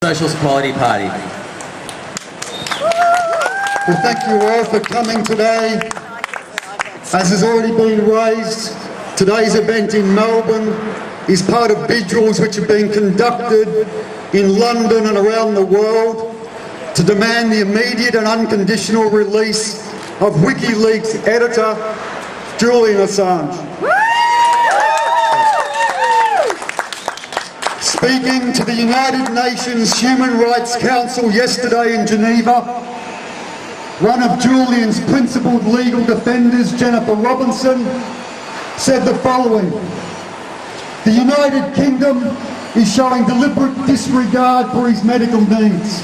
Socialist Equality Party. Well, thank you all for coming today. As has already been raised, today's event in Melbourne is part of vigils which have been conducted in London and around the world to demand the immediate and unconditional release of WikiLeaks editor Julian Assange. Speaking to the United Nations Human Rights Council yesterday in Geneva, one of Julian's principled legal defenders, Jennifer Robinson, said the following: "The United Kingdom is showing deliberate disregard for his medical needs."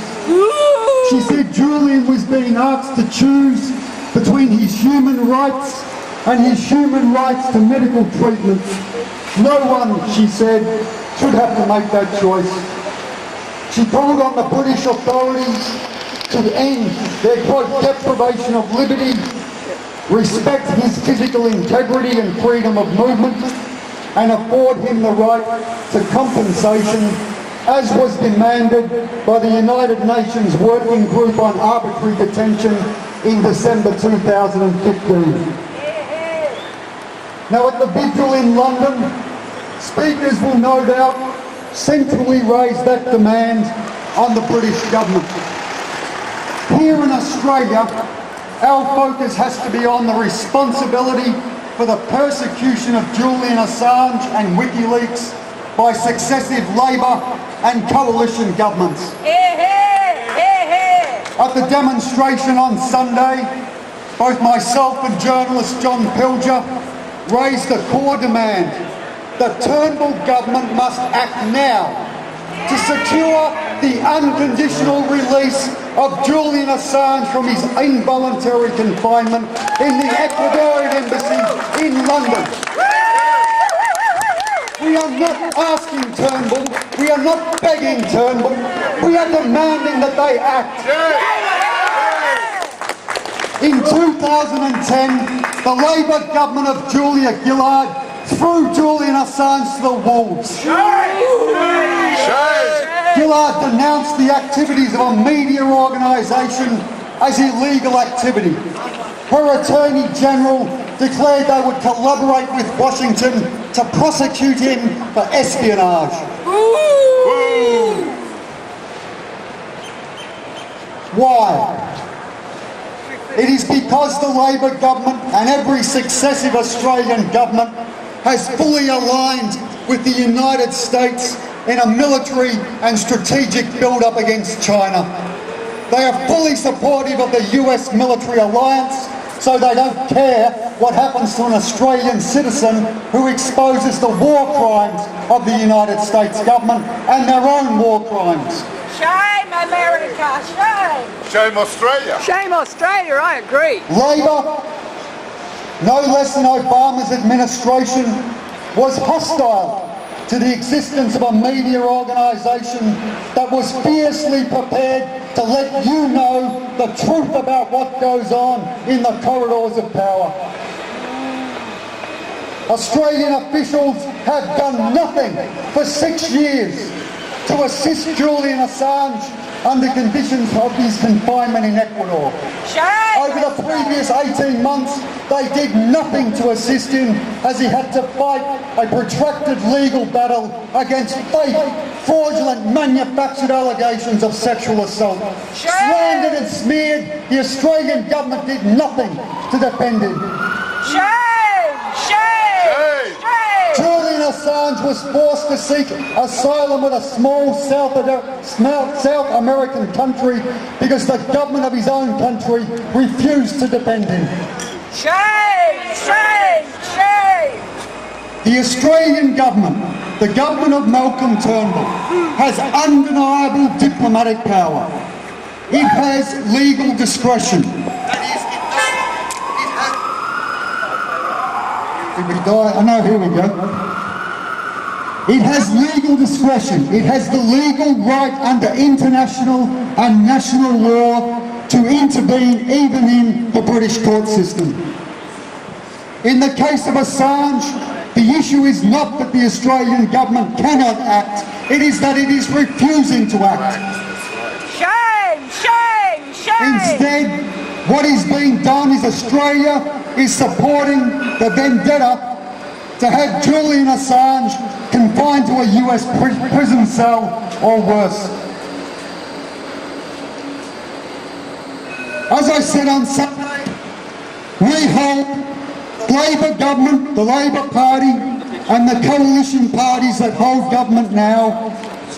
She said Julian was being asked to choose between his human rights and his human rights to medical treatment. No one, she said, should have to make that choice. She called on the British authorities to end their, quote, deprivation of liberty, respect his physical integrity and freedom of movement, and afford him the right to compensation, as was demanded by the United Nations Working Group on Arbitrary Detention in December 2015. Now, at the vigil in London, speakers will no doubt centrally raise that demand on the British government. Here in Australia, our focus has to be on the responsibility for the persecution of Julian Assange and WikiLeaks by successive Labor and coalition governments. At the demonstration on Sunday, both myself and journalist John Pilger raised the core demand: the Turnbull government must act now to secure the unconditional release of Julian Assange from his involuntary confinement in the Ecuadorian embassy in London. We are not asking Turnbull, we are not begging Turnbull, we are demanding that they act. In 2010, the Labor government of Julia Gillard threw Julian Assange to the wolves. Gillard denounced the activities of a media organisation as illegal activity. Her Attorney General declared they would collaborate with Washington to prosecute him for espionage. Why? It is because the Labor government and every successive Australian government has fully aligned with the United States in a military and strategic build-up against China. They are fully supportive of the US military alliance, so they don't care what happens to an Australian citizen who exposes the war crimes of the United States government and their own war crimes. Shame, America, shame! Shame, Australia! Shame, Australia, I agree. Labor, no less than Obama's administration, was hostile to the existence of a media organisation that was fiercely prepared to let you know the truth about what goes on in the corridors of power. Australian officials have done nothing for 6 years to assist Julian Assange under conditions of his confinement in Ecuador. Over the previous 18 months, they did nothing to assist him as he had to fight a protracted legal battle against fake, fraudulent, manufactured allegations of sexual assault. Slandered and smeared, the Australian government did nothing to defend him. Julian Assange was forced to seek asylum with a small South American country because the government of his own country refused to defend him. Shame! Shame! Shame! The Australian government, the government of Malcolm Turnbull, has undeniable diplomatic power. It has legal discretion. Here we go. It has legal discretion. It has the legal right under international and national law to intervene even in the British court system. In the case of Assange, The issue is not that the Australian government cannot act, it is that it is refusing to act. Shame, shame, shame. Instead, what is being done is Australia is supporting the vendetta to have Julian Assange confined to a US prison cell or worse. As I said on Sunday, we hold Labor government, the Labor Party and the coalition parties that hold government now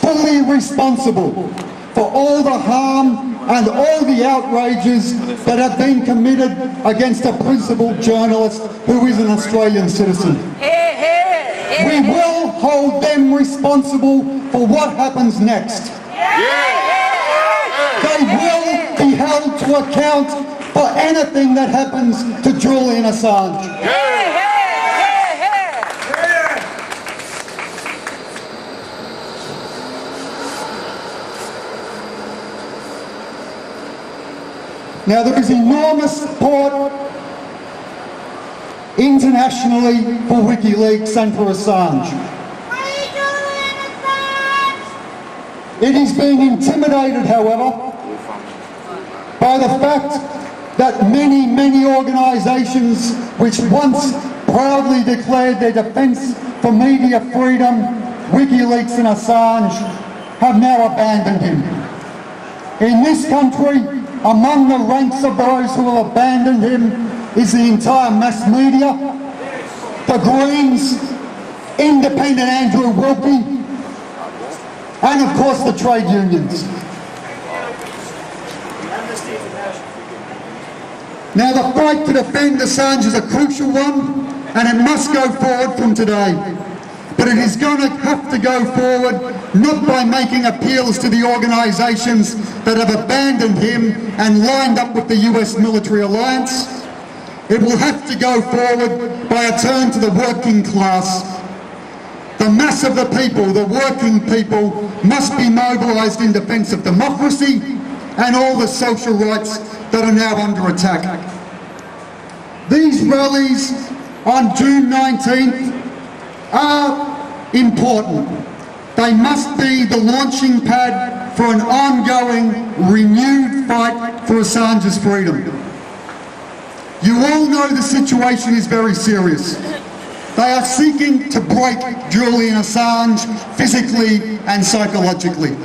fully responsible for all the harm and all the outrages that have been committed against a principled journalist who is an Australian citizen. We will hold them responsible for what happens next. They will be held to account for anything that happens to Julian Assange. Now there is enormous support internationally for WikiLeaks and for Assange. It is being intimidated, however, by the fact that many organisations which once proudly declared their defence for media freedom, WikiLeaks and Assange, have now abandoned him. In this country, among the ranks of those who have abandoned him is the entire mass media, the Greens, independent Andrew Wilkie, and of course the trade unions. Now the fight to defend Assange is a crucial one, and it must go forward from today. But it is going to have to go forward not by making appeals to the organisations that have abandoned him and lined up with the US military alliance. It will have to go forward by a turn to the working class. The mass of the people, the working people, must be mobilised in defence of democracy and all the social rights that are now under attack. These rallies on June 19th are important. They must be the launching pad for an ongoing, renewed fight for Assange's freedom. You all know the situation is very serious. They are seeking to break Julian Assange physically and psychologically.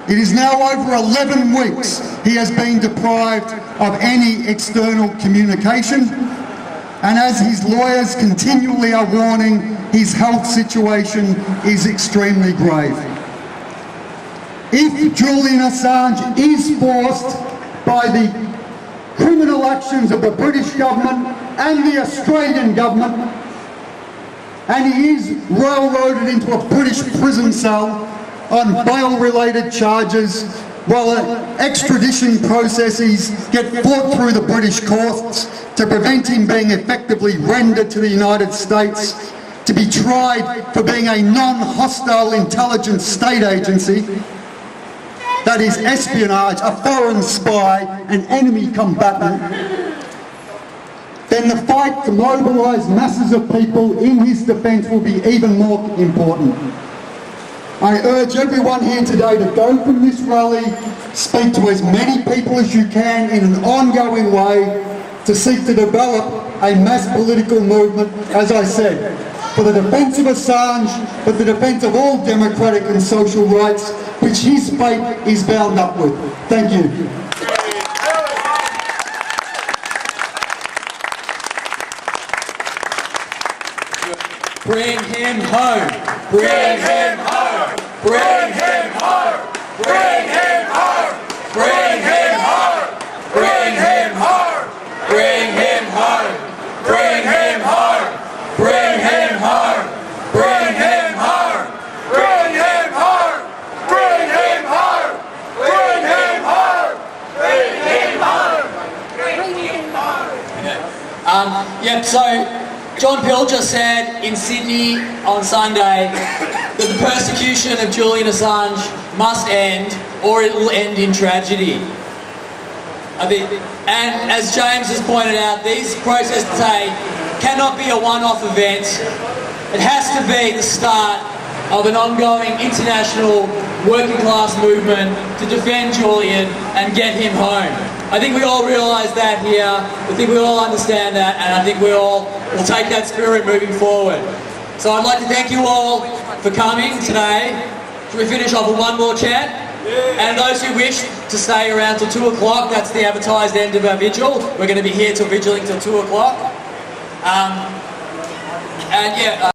It is now over 11 weeks he has been deprived of any external communication, and as his lawyers continually are warning, his health situation is extremely grave. If Julian Assange is forced by the criminal actions of the British government and the Australian government, and he is railroaded into a British prison cell on bail-related charges while extradition processes get fought through the British courts to prevent him being effectively rendered to the United States, to be tried for being a non-hostile intelligence state agency, that is espionage, a foreign spy, an enemy combatant, then the fight to mobilise masses of people in his defence will be even more important. I urge everyone here today to go from this rally, speak to as many people as you can in an ongoing way to seek to develop a mass political movement, as I said, for the defence of Assange, but the defence of all democratic and social rights which his fate is bound up with. Thank you. Bring him home! Bring him home! Bring him home! Bring him home! Bring him home! Bring him home! Bring him home! Bring him home! Bring him home! Bring him home! Bring him home! Bring him home! Bring him home! Bring him home! Bring him home! Yep, so John Peel just said in Sydney on Sunday that the persecution of Julian Assange must end or it will end in tragedy. And as James has pointed out, these protests today cannot be a one-off event. It has to be the start of an ongoing international working class movement to defend Julian and get him home. I think we all realise that here. I think we all understand that, and I think we all will take that spirit moving forward. So I'd like to thank you all for coming today. Should we finish off with one more chant? And those who wish to stay around till 2 o'clock, that's the advertised end of our vigil. We're going to be here till vigiling till 2 o'clock. And yeah.